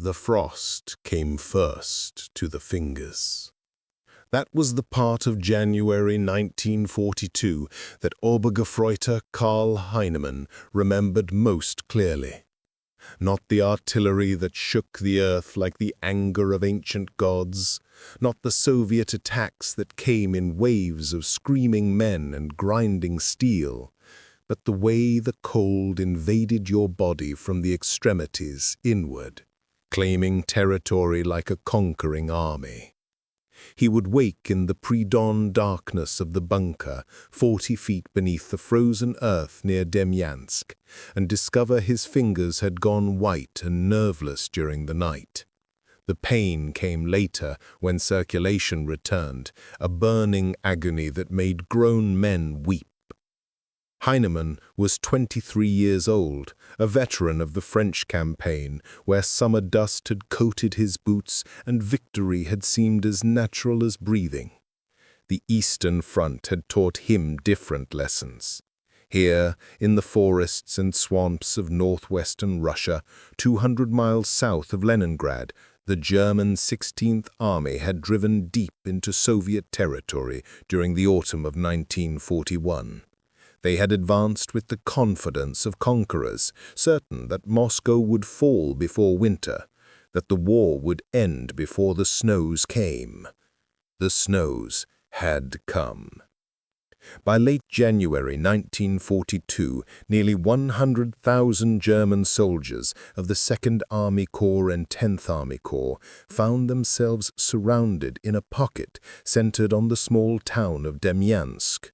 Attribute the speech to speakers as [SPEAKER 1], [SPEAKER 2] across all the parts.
[SPEAKER 1] The frost came first to the fingers. That was the part of January 1942 that Obergefreiter Karl Heinemann remembered most clearly. Not the artillery that shook the earth like the anger of ancient gods, not the Soviet attacks that came in waves of screaming men and grinding steel, but the way the cold invaded your body from the extremities inward, claiming territory like a conquering army. He would wake in the pre-dawn darkness of the bunker 40 feet beneath the frozen earth near Demyansk and discover his fingers had gone white and nerveless during the night. The pain came later when circulation returned, a burning agony that made grown men weep. Heinemann was 23 years old, a veteran of the French campaign, where summer dust had coated his boots and victory had seemed as natural as breathing. The Eastern Front had taught him different lessons. Here, in the forests and swamps of northwestern Russia, 200 miles south of Leningrad, the German 16th Army had driven deep into Soviet territory during the autumn of 1941. They had advanced with the confidence of conquerors, certain that Moscow would fall before winter, that the war would end before the snows came. The snows had come. By late January 1942, nearly 100,000 German soldiers of the 2nd Army Corps and 10th Army Corps found themselves surrounded in a pocket centered on the small town of Demyansk.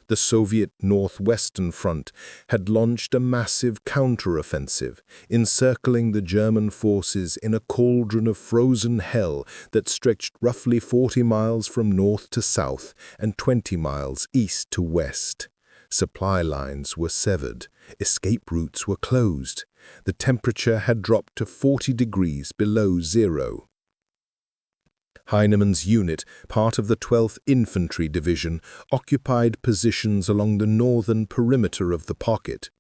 [SPEAKER 1] The Soviet Northwestern Front had launched a massive counteroffensive, encircling the German forces in a cauldron of frozen hell that stretched roughly 40 miles from north to south and 20 miles east to west. Supply lines were severed, escape routes were closed. The temperature had dropped to 40 degrees below zero. Heinemann's unit, part of the 12th Infantry Division, occupied positions along the northern perimeter of the pocket.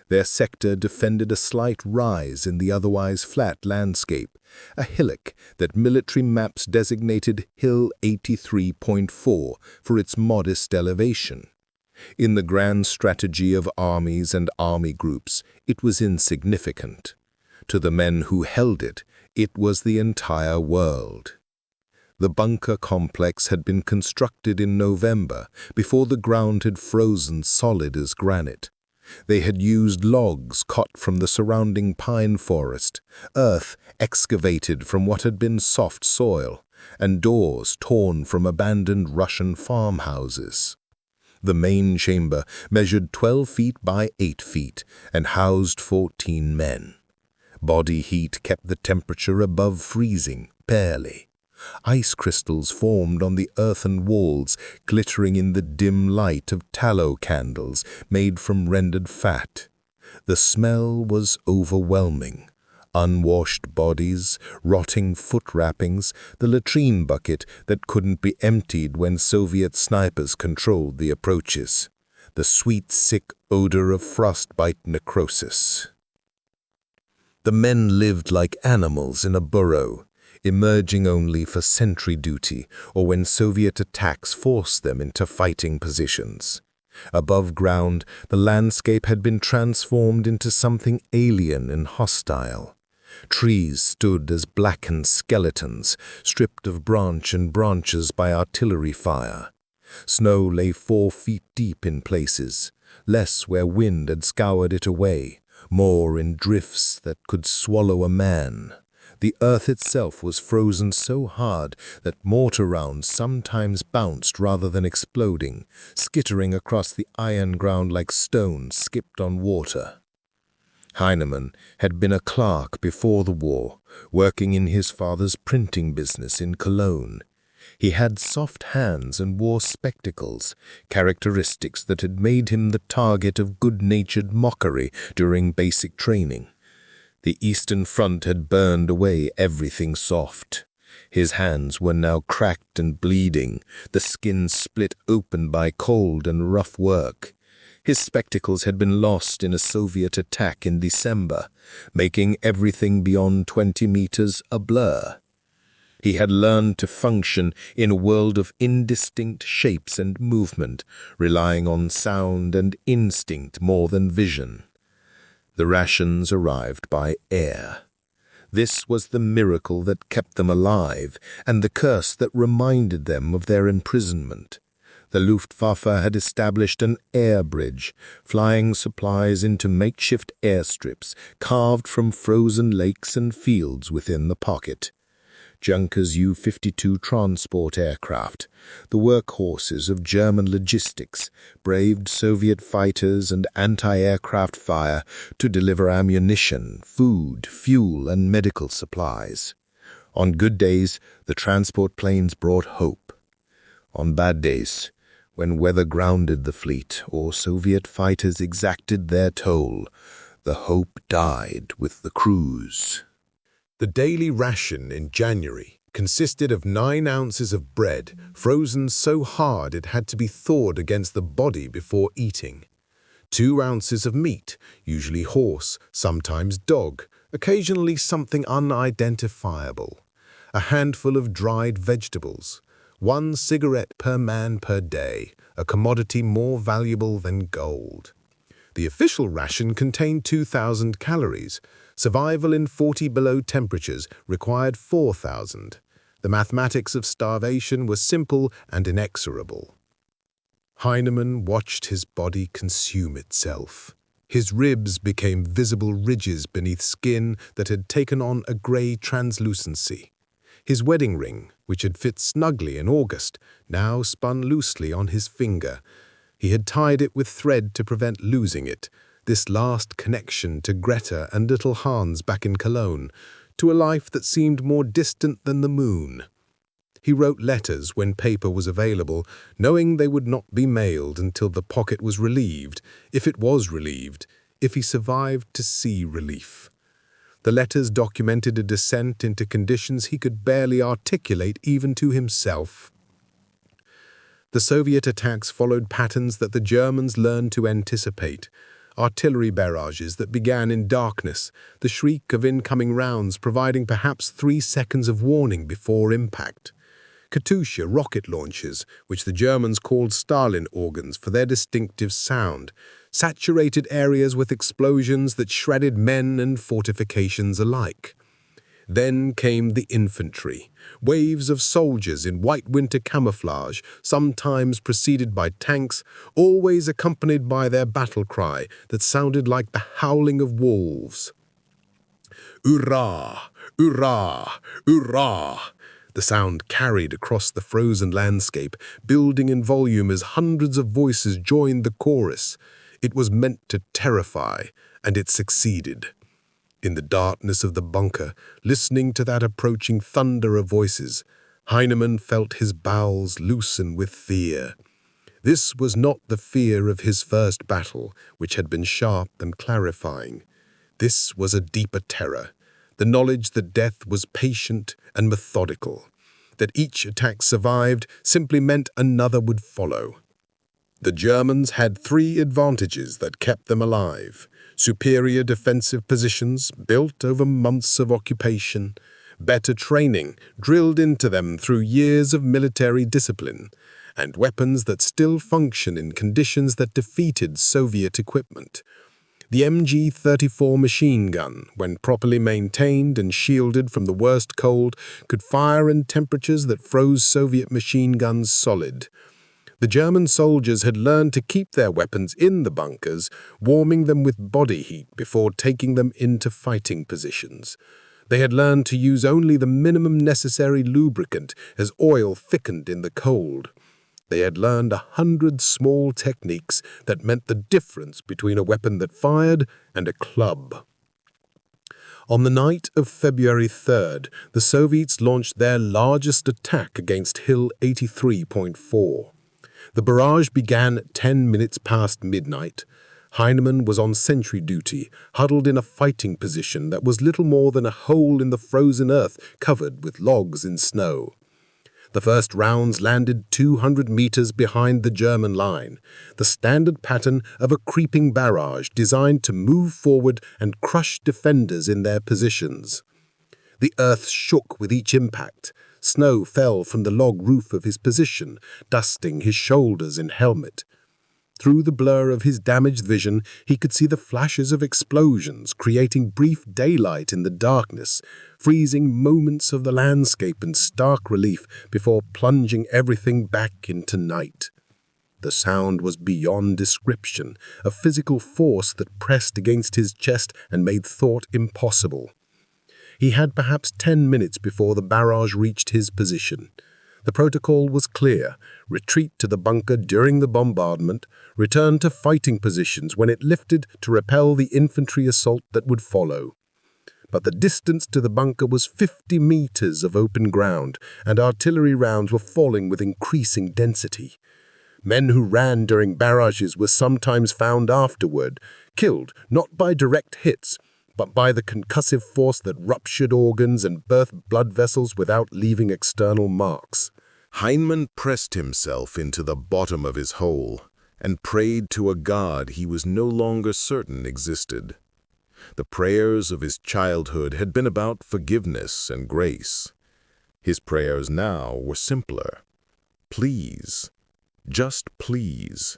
[SPEAKER 1] Their sector defended a slight rise in the otherwise flat landscape, a hillock that military maps designated Hill 83.4 for its modest elevation. In the grand strategy of armies and army groups, it was insignificant. To the men who held it, it was the entire world. The bunker complex had been constructed in November, before the ground had frozen solid as granite. They had used logs cut from the surrounding pine forest, earth excavated from what had been soft soil, and doors torn from abandoned Russian farmhouses. The main chamber measured 12 feet by 8 feet and housed 14 men. Body heat kept the temperature above freezing, barely. Ice crystals formed on the earthen walls, glittering in the dim light of tallow candles made from rendered fat. The smell was overwhelming. Unwashed bodies, rotting foot wrappings, the latrine bucket that couldn't be emptied when Soviet snipers controlled the approaches. The sweet, sick odor of frostbite necrosis. The men lived like animals in a burrow, emerging only for sentry duty or when Soviet attacks forced them into fighting positions. Above ground, the landscape had been transformed into something alien and hostile. Trees stood as blackened skeletons, stripped of branch and branches by artillery fire. Snow lay 4 feet deep in places, less where wind had scoured it away, more in drifts that could swallow a man. The earth itself was frozen so hard that mortar rounds sometimes bounced rather than exploding, skittering across the iron ground like stones skipped on water. Heinemann had been a clerk before the war, working in his father's printing business in Cologne. He had soft hands and wore spectacles, characteristics that had made him the target of good-natured mockery during basic training. The Eastern Front had burned away everything soft. His hands were now cracked and bleeding, the skin split open by cold and rough work. His spectacles had been lost in a Soviet attack in December, making everything beyond 20 meters a blur. He had learned to function in a world of indistinct shapes and movement, relying on sound and instinct more than vision. The rations arrived by air. This was the miracle that kept them alive, and the curse that reminded them of their imprisonment. The Luftwaffe had established an air bridge, flying supplies into makeshift airstrips carved from frozen lakes and fields within the pocket. Junkers U-52 transport aircraft, the workhorses of German logistics, braved Soviet fighters and anti-aircraft fire to deliver ammunition, food, fuel, and medical supplies. On good days, the transport planes brought hope. On bad days, when weather grounded the fleet or Soviet fighters exacted their toll, the hope died with the crews.
[SPEAKER 2] The daily ration in January consisted of 9 ounces of bread, frozen so hard it had to be thawed against the body before eating. 2 ounces of meat, usually horse, sometimes dog, occasionally something unidentifiable. A handful of dried vegetables. 1 cigarette per man per day, a commodity more valuable than gold. The official ration contained 2,000 calories. Survival in 40 below temperatures required 4,000. The mathematics of starvation was simple and inexorable. Heinemann watched his body consume itself. His ribs became visible ridges beneath skin that had taken on a grey translucency. His wedding ring, which had fit snugly in August, now spun loosely on his finger. He had tied it with thread to prevent losing it, this last connection to Greta and little Hans back in Cologne, to a life that seemed more distant than the moon. He wrote letters when paper was available, knowing they would not be mailed until the pocket was relieved, if it was relieved, if he survived to see relief. The letters documented a descent into conditions he could barely articulate even to himself. The Soviet attacks followed patterns that the Germans learned to anticipate. Artillery barrages that began in darkness, the shriek of incoming rounds providing perhaps 3 seconds of warning before impact. Katyusha rocket launches, which the Germans called Stalin organs for their distinctive sound, saturated areas with explosions that shredded men and fortifications alike. Then came the infantry, waves of soldiers in white winter camouflage, sometimes preceded by tanks, always accompanied by their battle cry that sounded like the howling of wolves. "Hurrah! Hurrah! Hurrah!" The sound carried across the frozen landscape, building in volume as hundreds of voices joined the chorus. It was meant to terrify, and it succeeded. In the darkness of the bunker, listening to that approaching thunder of voices, Heinemann felt his bowels loosen with fear. This was not the fear of his first battle, which had been sharp and clarifying. This was a deeper terror, the knowledge that death was patient and methodical. That each attack survived simply meant another would follow. The Germans had 3 advantages that kept them alive: superior defensive positions built over months of occupation, better training drilled into them through years of military discipline, and weapons that still function in conditions that defeated Soviet equipment. The MG-34 machine gun, when properly maintained and shielded from the worst cold, could fire in temperatures that froze Soviet machine guns solid. The German soldiers had learned to keep their weapons in the bunkers, warming them with body heat before taking them into fighting positions. They had learned to use only the minimum necessary lubricant as oil thickened in the cold. They had learned 100 small techniques that meant the difference between a weapon that fired and a club. On the night of February 3rd, the Soviets launched their largest attack against Hill 83.4. The barrage began at 10 minutes past midnight. Heinemann was on sentry duty, huddled in a fighting position that was little more than a hole in the frozen earth covered with logs and snow. The first rounds landed 200 meters behind the German line, the standard pattern of a creeping barrage designed to move forward and crush defenders in their positions. The earth shook with each impact. Snow fell from the log roof of his position, dusting his shoulders and helmet. Through the blur of his damaged vision, he could see the flashes of explosions, creating brief daylight in the darkness, freezing moments of the landscape in stark relief before plunging everything back into night. The sound was beyond description, a physical force that pressed against his chest and made thought impossible. He had perhaps 10 minutes before the barrage reached his position. The protocol was clear: retreat to the bunker during the bombardment, return to fighting positions when it lifted to repel the infantry assault that would follow. But the distance to the bunker was 50 meters of open ground, and artillery rounds were falling with increasing density. Men who ran during barrages were sometimes found afterward, killed not by direct hits, but by the concussive force that ruptured organs and birthed blood vessels without leaving external marks.
[SPEAKER 1] Heinemann pressed himself into the bottom of his hole and prayed to a God he was no longer certain existed. The prayers of his childhood had been about forgiveness and grace. His prayers now were simpler. Please. Just please.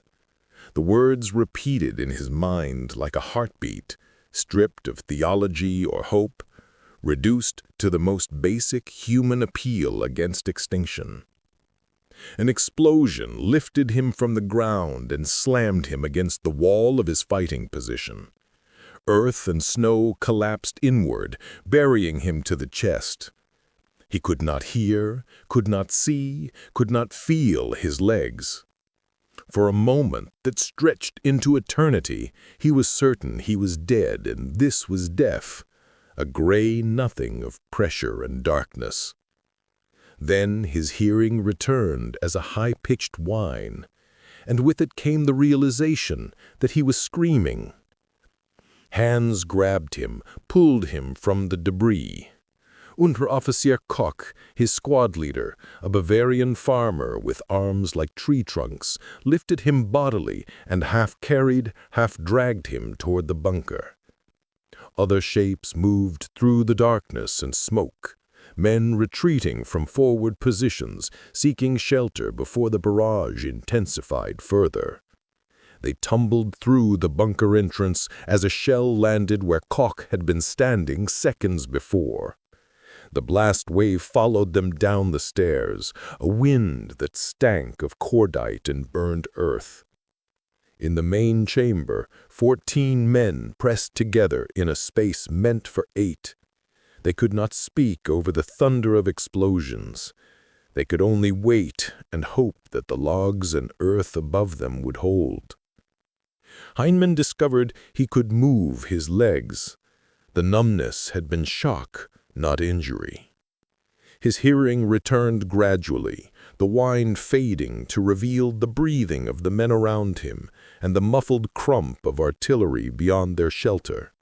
[SPEAKER 1] The words repeated in his mind like a heartbeat, stripped of theology or hope, reduced to the most basic human appeal against extinction. An explosion lifted him from the ground and slammed him against the wall of his fighting position. Earth and snow collapsed inward, burying him to the chest. He could not hear, could not see, could not feel his legs. For a moment that stretched into eternity, he was certain he was dead, and this was death, a gray nothing of pressure and darkness. Then his hearing returned as a high-pitched whine, and with it came the realization that he was screaming. Hands grabbed him, pulled him from the debris. Unteroffizier Koch, his squad leader, a Bavarian farmer with arms like tree trunks, lifted him bodily and half carried, half dragged him toward the bunker. Other shapes moved through the darkness and smoke, men retreating from forward positions, seeking shelter before the barrage intensified further. They tumbled through the bunker entrance as a shell landed where Koch had been standing seconds before. The blast wave followed them down the stairs, a wind that stank of cordite and burned earth. In the main chamber, 14 men pressed together in a space meant for 8. They could not speak over the thunder of explosions. They could only wait and hope that the logs and earth above them would hold. Heinemann discovered he could move his legs. The numbness had been shock, not injury. His hearing returned gradually, the whine fading to reveal the breathing of the men around him and the muffled crump of artillery beyond their shelter.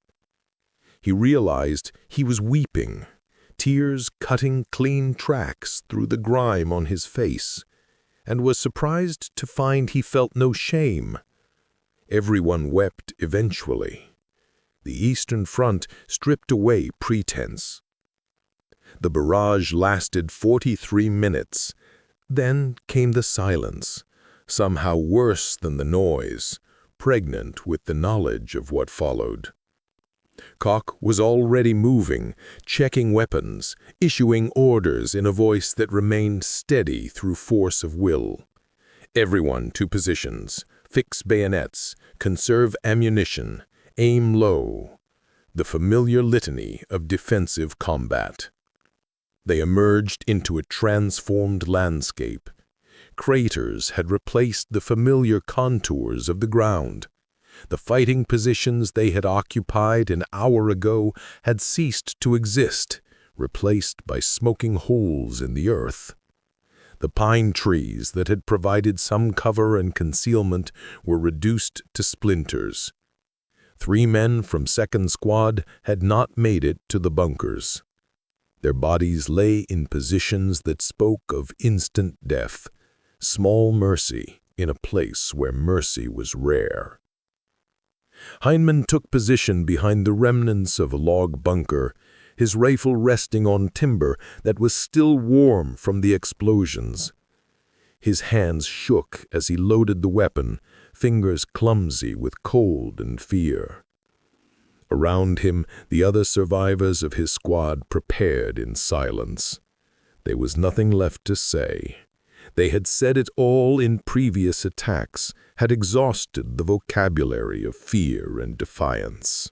[SPEAKER 1] He realized he was weeping, tears cutting clean tracks through the grime on his face, and was surprised to find he felt no shame. Everyone wept eventually. The Eastern Front stripped away pretense. The barrage lasted 43 minutes. Then came the silence, somehow worse than the noise, pregnant with the knowledge of what followed. Koch was already moving, checking weapons, issuing orders in a voice that remained steady through force of will. Everyone to positions, fix bayonets, conserve ammunition, aim low. The familiar litany of defensive combat. They emerged into a transformed landscape. Craters had replaced the familiar contours of the ground. The fighting positions they had occupied an hour ago had ceased to exist, replaced by smoking holes in the earth. The pine trees that had provided some cover and concealment were reduced to splinters. 3 men from Second Squad had not made it to the bunkers. Their bodies lay in positions that spoke of instant death, small mercy in a place where mercy was rare. Heinemann took position behind the remnants of a log bunker, his rifle resting on timber that was still warm from the explosions. His hands shook as he loaded the weapon, fingers clumsy with cold and fear. Around him, the other survivors of his squad prepared in silence. There was nothing left to say. They had said it all in previous attacks, had exhausted the vocabulary of fear and defiance.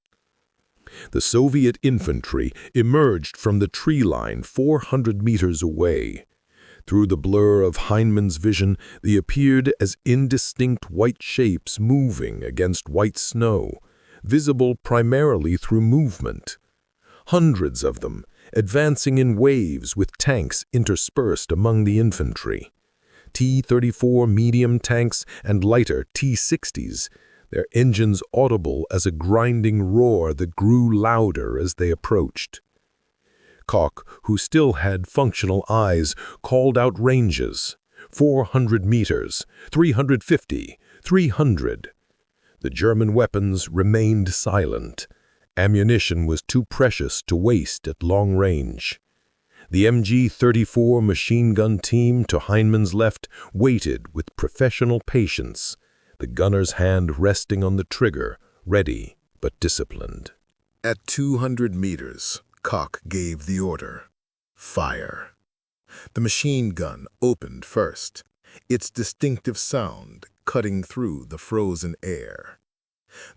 [SPEAKER 1] The Soviet infantry emerged from the tree line 400 meters away. Through the blur of Heinemann's vision, they appeared as indistinct white shapes moving against white snow, visible primarily through movement. Hundreds of them, advancing in waves with tanks interspersed among the infantry. T-34 medium tanks and lighter T-60s, their engines audible as a grinding roar that grew louder as they approached. Koch, who still had functional eyes, called out ranges. 400 meters, 350, 300. The German weapons remained silent. Ammunition was too precious to waste at long range. The MG-34 machine gun team to Heinemann's left waited with professional patience, the gunner's hand resting on the trigger, ready but disciplined.
[SPEAKER 2] At 200 meters, Koch gave the order. Fire. The machine gun opened first, its distinctive sound cutting through the frozen air.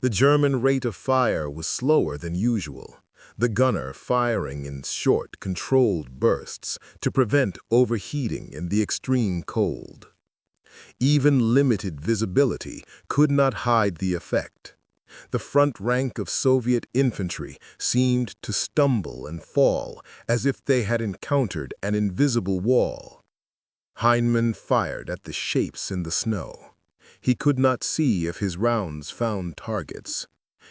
[SPEAKER 2] The German rate of fire was slower than usual, the gunner firing in short, controlled bursts to prevent overheating in the extreme cold. Even limited visibility could not hide the effect. The front rank of Soviet infantry seemed to stumble and fall as if they had encountered an invisible wall. Heinemann fired at the shapes in the snow. He could not see if his rounds found targets.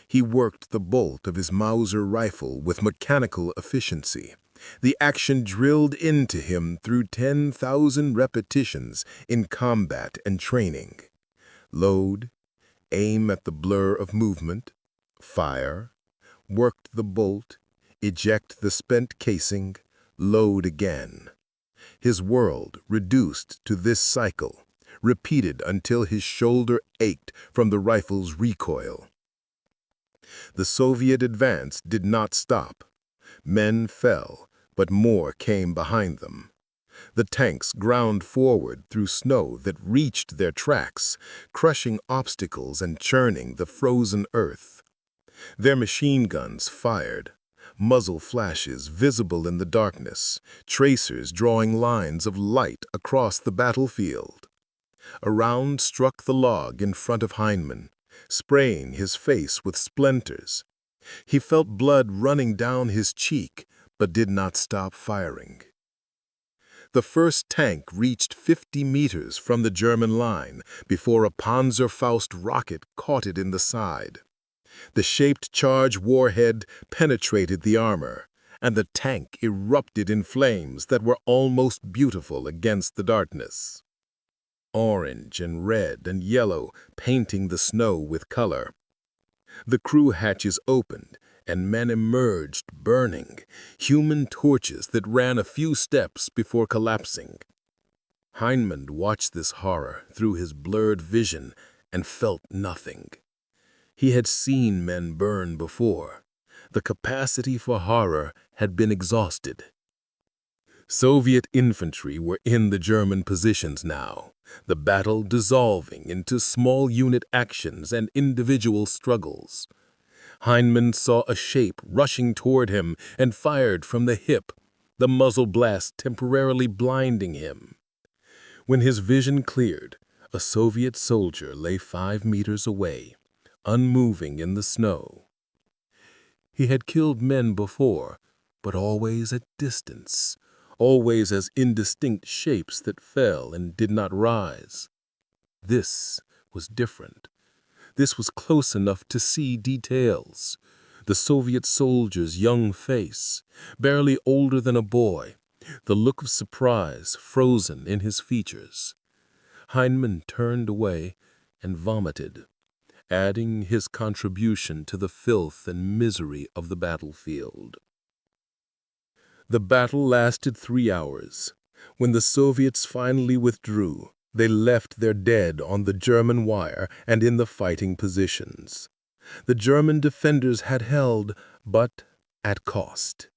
[SPEAKER 2] He worked the bolt of his Mauser rifle with mechanical efficiency. The action drilled into him through 10,000 repetitions in combat and training. Load, aim at the blur of movement, fire, worked the bolt, eject the spent casing, load again. His world reduced to this cycle, repeated until his shoulder ached from the rifle's recoil. The Soviet advance did not stop. Men fell, but more came behind them. The tanks ground forward through snow that reached their tracks, crushing obstacles and churning the frozen earth. Their machine guns fired, muzzle flashes visible in the darkness, tracers drawing lines of light across the battlefield. A round struck the log in front of Heinemann, spraying his face with splinters. He felt blood running down his cheek, but did not stop firing. The first tank reached 50 meters from the German line before a Panzerfaust rocket caught it in the side. The shaped charge warhead penetrated the armor, and the tank erupted in flames that were almost beautiful against the darkness. Orange and red and yellow painting the snow with color. The crew hatches opened, and men emerged burning, human torches that ran a few steps before collapsing. Heinemann watched this horror through his blurred vision and felt nothing. He had seen men burn before. The capacity for horror had been exhausted. Soviet infantry were in the German positions now, the battle dissolving into small unit actions and individual struggles. Heinemann saw a shape rushing toward him and fired from the hip, the muzzle blast temporarily blinding him. When his vision cleared, a Soviet soldier lay 5 meters away, unmoving in the snow. He had killed men before, but always at distance, always as indistinct shapes that fell and did not rise. This was different. This was close enough to see details.
[SPEAKER 1] The Soviet soldier's young face, barely older than a boy, the look of surprise frozen in his features. Heinemann turned away and vomited, adding his contribution to the filth and misery of the battlefield. The battle lasted 3 hours. When the Soviets finally withdrew, they left their dead on the German wire and in the fighting positions. The German defenders had held, but at cost.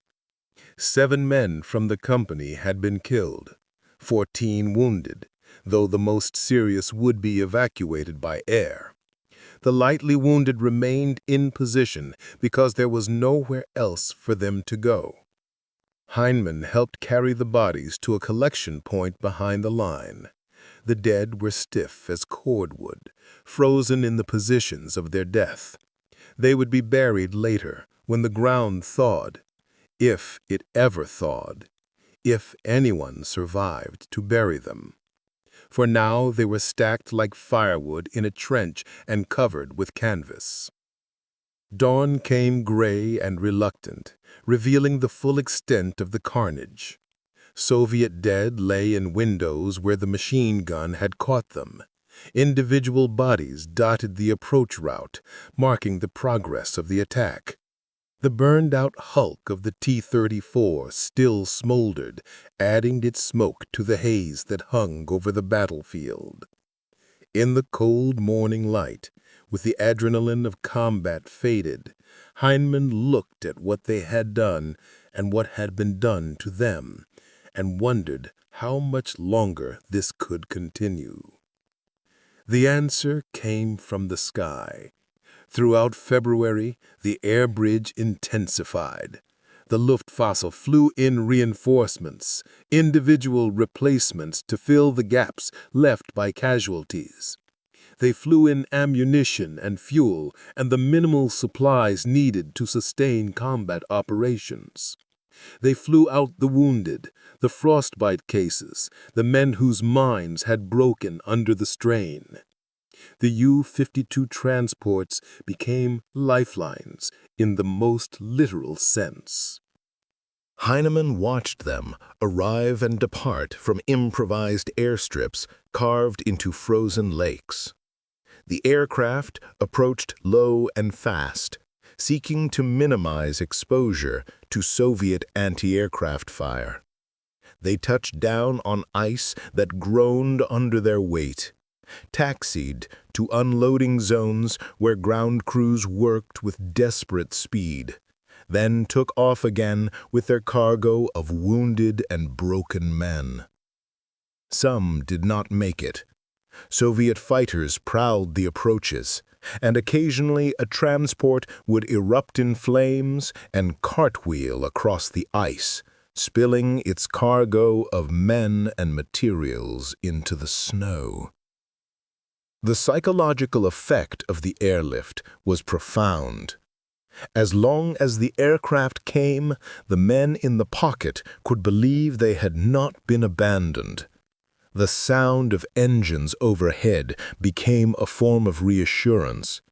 [SPEAKER 1] 7 men from the company had been killed, 14 wounded, though the most serious would be evacuated by air. The lightly wounded remained in position because there was nowhere else for them to go. Heinemann helped carry the bodies to a collection point behind the line. The dead were stiff as cordwood, frozen in the positions of their death. They would be buried later when the ground thawed, if it ever thawed, if anyone survived to bury them. For now they were stacked like firewood in a trench and covered with canvas. Dawn came gray and reluctant, revealing the full extent of the carnage. Soviet dead lay in windows where the machine gun had caught them. Individual bodies dotted the approach route, marking the progress of the attack. The burned-out hulk of the T-34 still smoldered, adding its smoke to the haze that hung over the battlefield. In the cold morning light, with the adrenaline of combat faded, Heinemann looked at what they had done and what had been done to them, and wondered how much longer this could continue. The answer came from the sky. Throughout February, the air bridge intensified. The Luftwaffe flew in reinforcements, individual replacements to fill the gaps left by casualties. They flew in ammunition and fuel and the minimal supplies needed to sustain combat operations. They flew out the wounded, the frostbite cases, the men whose minds had broken under the strain. The U-52 transports became lifelines in the most literal sense.
[SPEAKER 2] Heinemann watched them arrive and depart from improvised airstrips carved into frozen lakes. The aircraft approached low and fast, seeking to minimize exposure to Soviet anti-aircraft fire. They touched down on ice that groaned under their weight, taxied to unloading zones where ground crews worked with desperate speed, then took off again with their cargo of wounded and broken men. Some did not make it. Soviet fighters prowled the approaches, and occasionally a transport would erupt in flames and cartwheel across the ice, spilling its cargo of men and materials into the snow. The psychological effect of the airlift was profound. As long as the aircraft came, the men in the pocket could believe they had not been abandoned. The sound of engines overhead became a form of reassurance,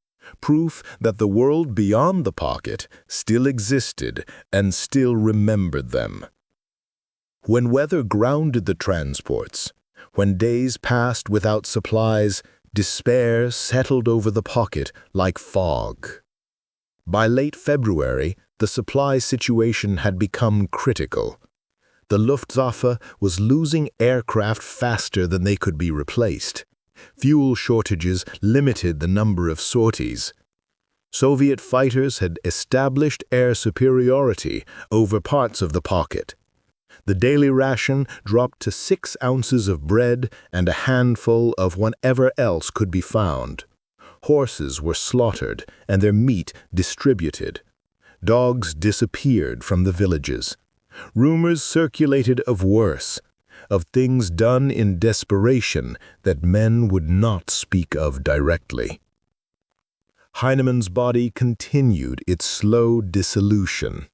[SPEAKER 2] proof that the world beyond the pocket still existed and still remembered them. When weather grounded the transports, when days passed without supplies, despair settled over the pocket like fog. By late February, the supply situation had become critical. The Luftwaffe was losing aircraft faster than they could be replaced. Fuel shortages limited the number of sorties. Soviet fighters had established air superiority over parts of the pocket. The daily ration dropped to 6 ounces of bread and a handful of whatever else could be found. Horses were slaughtered and their meat distributed. Dogs disappeared from the villages. Rumors circulated of worse, of things done in desperation that men would not speak of directly. Heinemann's body continued its slow dissolution.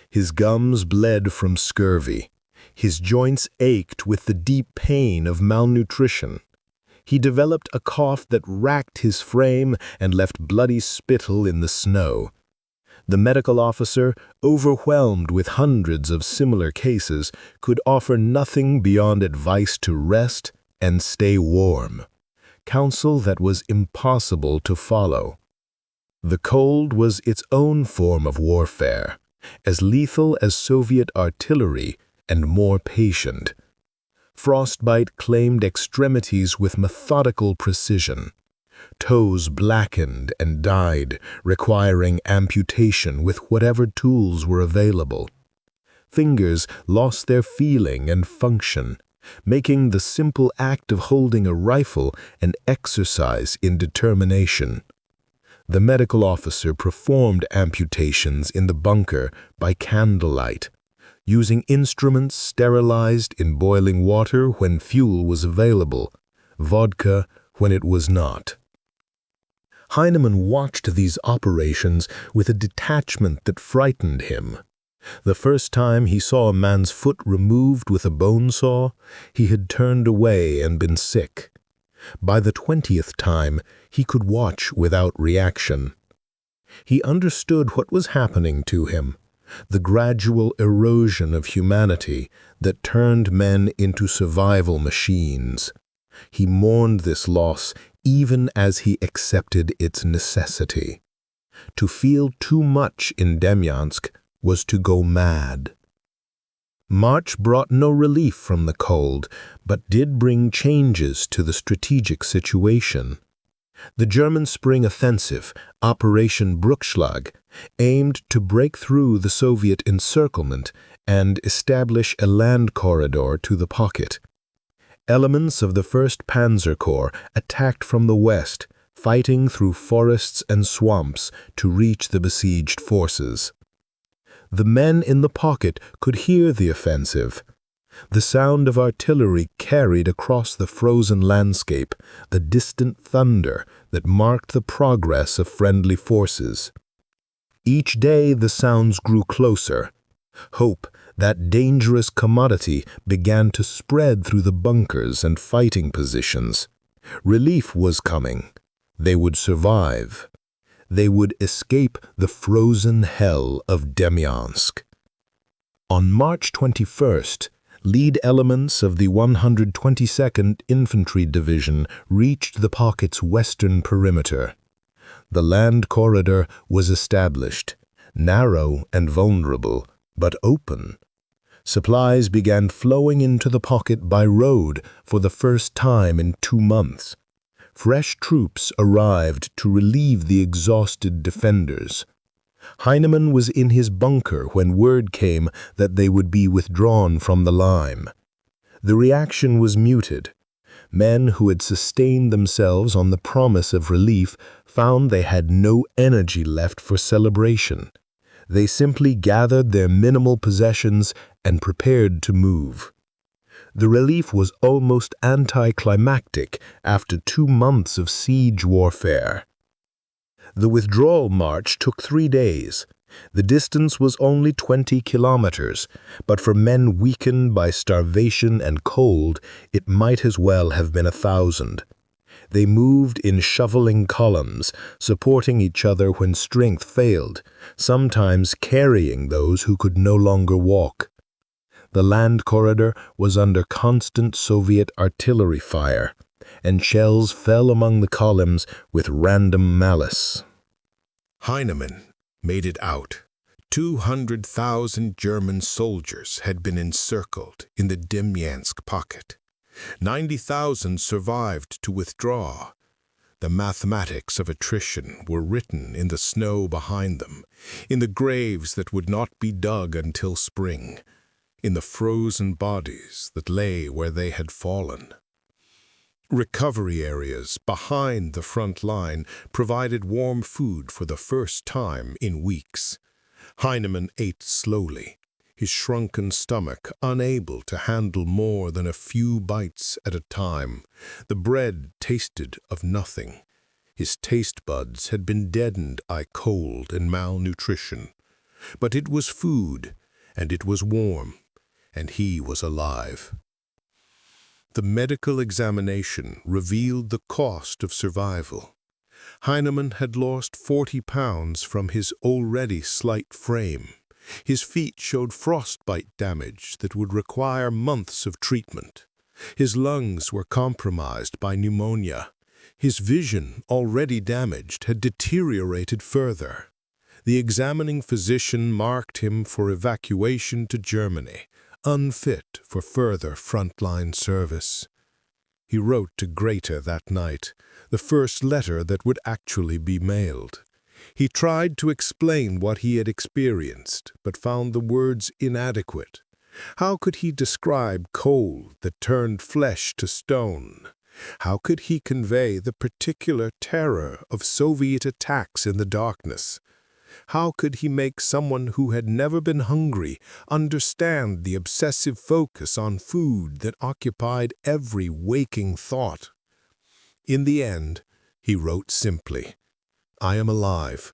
[SPEAKER 2] His gums bled from scurvy. His joints ached with the deep pain of malnutrition. He developed a cough that racked his frame and left bloody spittle in the snow.
[SPEAKER 1] The medical officer, overwhelmed with hundreds of similar cases, could offer nothing beyond advice to rest and stay warm, counsel that was impossible to follow. The cold was its own form of warfare, as lethal as Soviet artillery and more patient. Frostbite claimed extremities with methodical precision. Toes blackened and died, requiring amputation with whatever tools were available. Fingers lost their feeling and function, making the simple act of holding a rifle an exercise in determination. The medical officer performed amputations in the bunker by candlelight, using instruments sterilized in boiling water when fuel was available, vodka when it was not. Heinemann watched these operations with a detachment that frightened him. The first time he saw a man's foot removed with a bone saw, he had turned away and been sick. By the 20th time, he could watch without reaction. He understood what was happening to him, the gradual erosion of humanity that turned men into survival machines. He mourned this loss even as he accepted its necessity. To feel too much in Demyansk was to go mad. March brought no relief from the cold, but did bring changes to the strategic situation. The German spring offensive, Operation Bruchschlag, aimed to break through the Soviet encirclement and establish a land corridor to the pocket. Elements of the 1st Panzer Corps attacked from the west, fighting through forests and swamps to reach the besieged forces. The men in the pocket could hear the offensive. The sound of artillery carried across the frozen landscape, the distant thunder that marked the progress of friendly forces. Each day the sounds grew closer. Hope, that dangerous commodity, began to spread through the bunkers and fighting positions. Relief was coming. They would survive. They would escape the frozen hell of Demyansk. On March 21st, lead elements of the 122nd Infantry Division reached the pocket's western perimeter. The land corridor was established, narrow and vulnerable, but open. Supplies began flowing into the pocket by road for the first time in 2 months. Fresh troops arrived to relieve the exhausted defenders. Heinemann was in his bunker when word came that they would be withdrawn from the line. The reaction was muted. Men who had sustained themselves on the promise of relief found they had no energy left for celebration. They simply gathered their minimal possessions and prepared to move. The relief was almost anticlimactic after 2 months of siege warfare. The withdrawal march took 3 days. The distance was only 20 kilometers, but for men weakened by starvation and cold, it might as well have been 1,000. They moved in shoveling columns, supporting each other when strength failed, sometimes carrying those who could no longer walk. The land corridor was under constant Soviet artillery fire, and shells fell among the columns with random malice.
[SPEAKER 2] Heinemann made it out. 200,000 German soldiers had been encircled in the Demyansk pocket. 90,000 survived to withdraw. The mathematics of attrition were written in the snow behind them, in the graves that would not be dug until spring, in the frozen bodies that lay where they had fallen. Recovery areas behind the front line provided warm food for the first time in weeks. Heinemann ate slowly, his shrunken stomach unable to handle more than a few bites at a time. The bread tasted of nothing. His taste buds had been deadened by cold and malnutrition. But it was food, and it was warm, and he was alive. The medical examination revealed the cost of survival.
[SPEAKER 1] Heinemann had lost 40 pounds from his already slight frame. His feet showed frostbite damage that would require months of treatment. His lungs were compromised by pneumonia. His vision, already damaged, had deteriorated further. The examining physician marked him for evacuation to Germany, unfit for further frontline service. He wrote to Greta that night, the first letter that would actually be mailed. He tried to explain what he had experienced, but found the words inadequate. How could he describe cold that turned flesh to stone? How could he convey the particular terror of Soviet attacks in the darkness? How could he make someone who had never been hungry understand the obsessive focus on food that occupied every waking thought? In the end, he wrote simply, "I am alive.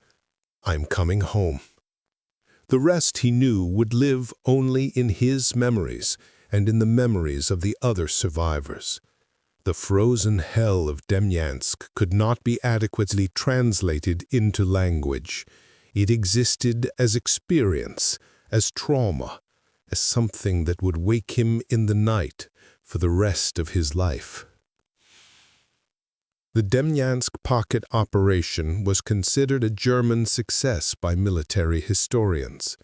[SPEAKER 1] I'm coming home." The rest he knew would live only in his memories and in the memories of the other survivors. The frozen hell of Demyansk could not be adequately translated into language. It existed as experience, as trauma, as something that would wake him in the night for the rest of his life. The Demyansk pocket operation was considered a German success by military historians.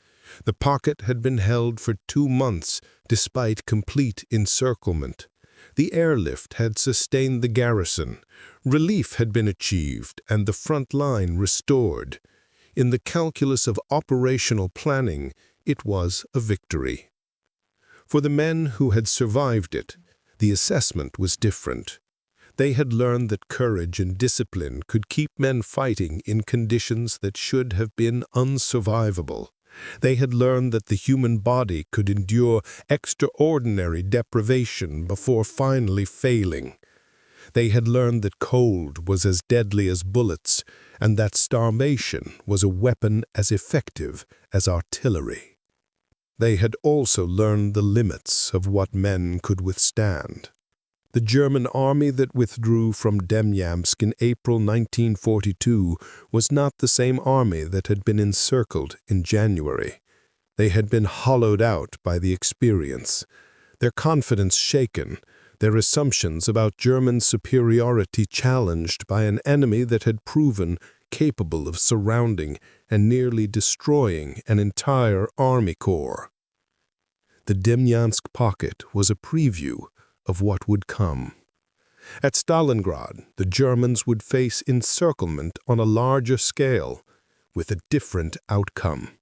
[SPEAKER 1] The pocket had been held for 2 months despite complete encirclement. The airlift had sustained the garrison. Relief had been achieved and the front line restored. In the calculus of operational planning, it was a victory. For the men who had survived it, the assessment was different. They had learned that courage and discipline could keep men fighting in conditions that should have been unsurvivable. They had learned that the human body could endure extraordinary deprivation before finally failing. They had learned that cold was as deadly as bullets, and that starvation was a weapon as effective as artillery. They had also learned the limits of what men could withstand. The German army that withdrew from Demyansk in April 1942 was not the same army that had been encircled in January. They had been hollowed out by the experience, their confidence shaken, their assumptions about German superiority challenged by an enemy that had proven capable of surrounding and nearly destroying an entire army corps. The Demyansk pocket was a preview of what would come. At Stalingrad, the Germans would face encirclement on a larger scale, with a different outcome.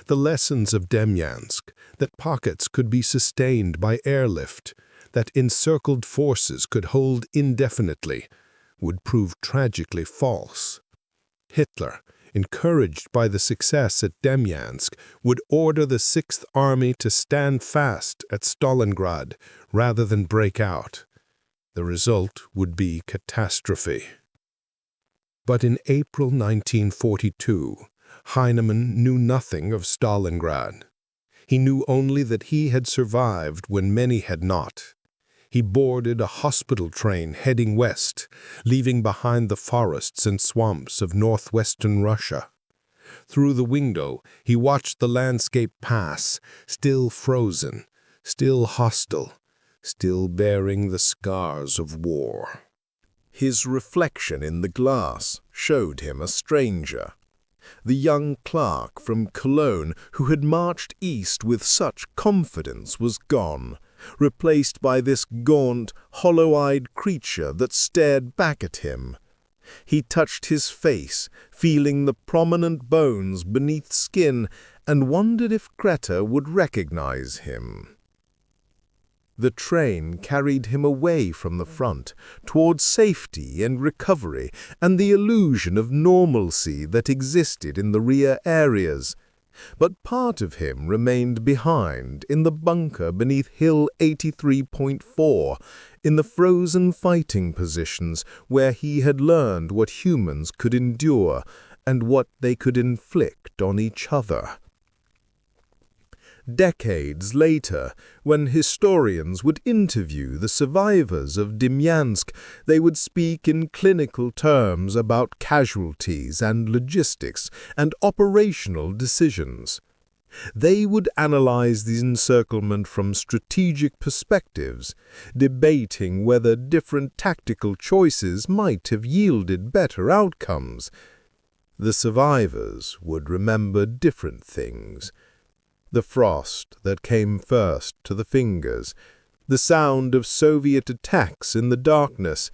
[SPEAKER 1] The lessons of Demyansk, that pockets could be sustained by airlift, that encircled forces could hold indefinitely, would prove tragically false. Hitler, encouraged by the success at Demyansk, would order the Sixth Army to stand fast at Stalingrad rather than break out. The result would be catastrophe. But in April 1942, Heinemann knew nothing of Stalingrad. He knew only that he had survived when many had not. He boarded a hospital train heading west, leaving behind the forests and swamps of northwestern Russia. Through the window, he watched the landscape pass, still frozen, still hostile, still bearing the scars of war. His reflection in the glass showed him a stranger. The young clerk from Cologne who had marched east with such confidence was gone, replaced by this gaunt, hollow-eyed creature that stared back at him. He touched his face, feeling the prominent bones beneath skin, and wondered if Greta would recognize him. The train carried him away from the front, towards safety and recovery and the illusion of normalcy that existed in the rear areas. But part of him remained behind in the bunker beneath Hill 83.4, in the frozen fighting positions where he had learned what humans could endure and what they could inflict on each other. Decades later, when historians would interview the survivors of Demyansk, they would speak in clinical terms about casualties and logistics and operational decisions. They would analyze the encirclement from strategic perspectives, debating whether different tactical choices might have yielded better outcomes. The survivors would remember different things. The frost that came first to the fingers, the sound of Soviet attacks in the darkness,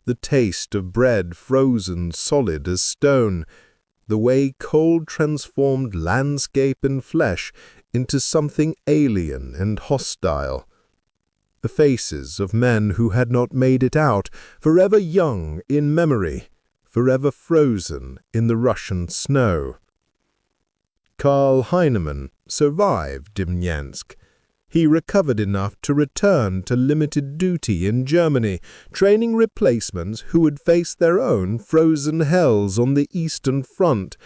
[SPEAKER 1] the taste of bread frozen solid as stone, the way cold transformed landscape and flesh into something alien and hostile. The faces of men who had not made it out, forever young in memory, forever frozen in the Russian snow. Karl Heinemann survived Demyansk. He recovered enough to return to limited duty in Germany, training replacements who would face their own frozen hells on the Eastern Front.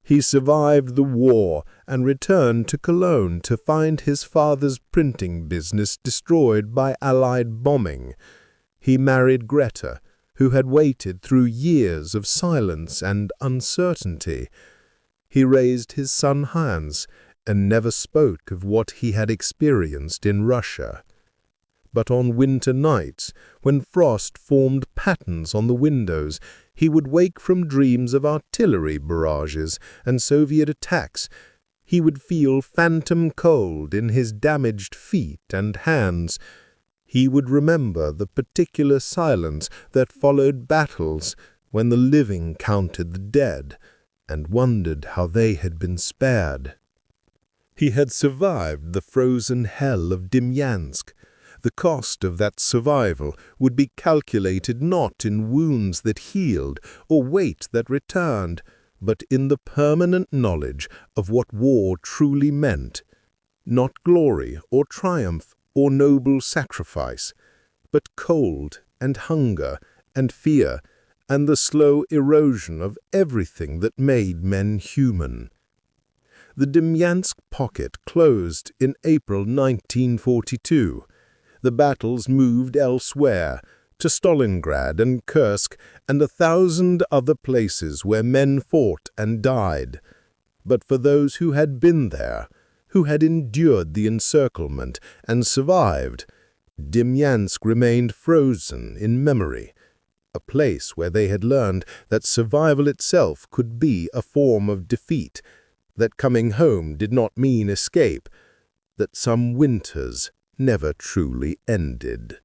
[SPEAKER 1] He survived the war and returned to Cologne to find his father's printing business destroyed by Allied bombing. He married Greta, who had waited through years of silence and uncertainty. He raised his son Hans and never spoke of what he had experienced in Russia. But on winter nights, when frost formed patterns on the windows, he would wake from dreams of artillery barrages and Soviet attacks. He would feel phantom cold in his damaged feet and hands. He would remember the particular silence that followed battles when the living counted the dead and wondered how they had been spared. He had survived the frozen hell of Demyansk. The cost of that survival would be calculated not in wounds that healed or weight that returned, but in the permanent knowledge of what war truly meant. Not glory or triumph or noble sacrifice, but cold and hunger and fear and the slow erosion of everything that made men human. The Demyansk pocket closed in April 1942. The battles moved elsewhere, to Stalingrad and Kursk and 1,000 other places where men fought and died. But for those who had been there, who had endured the encirclement and survived, Demyansk remained frozen in memory, a place where they had learned that survival itself could be a form of defeat, that coming home did not mean escape, that some winters never truly ended.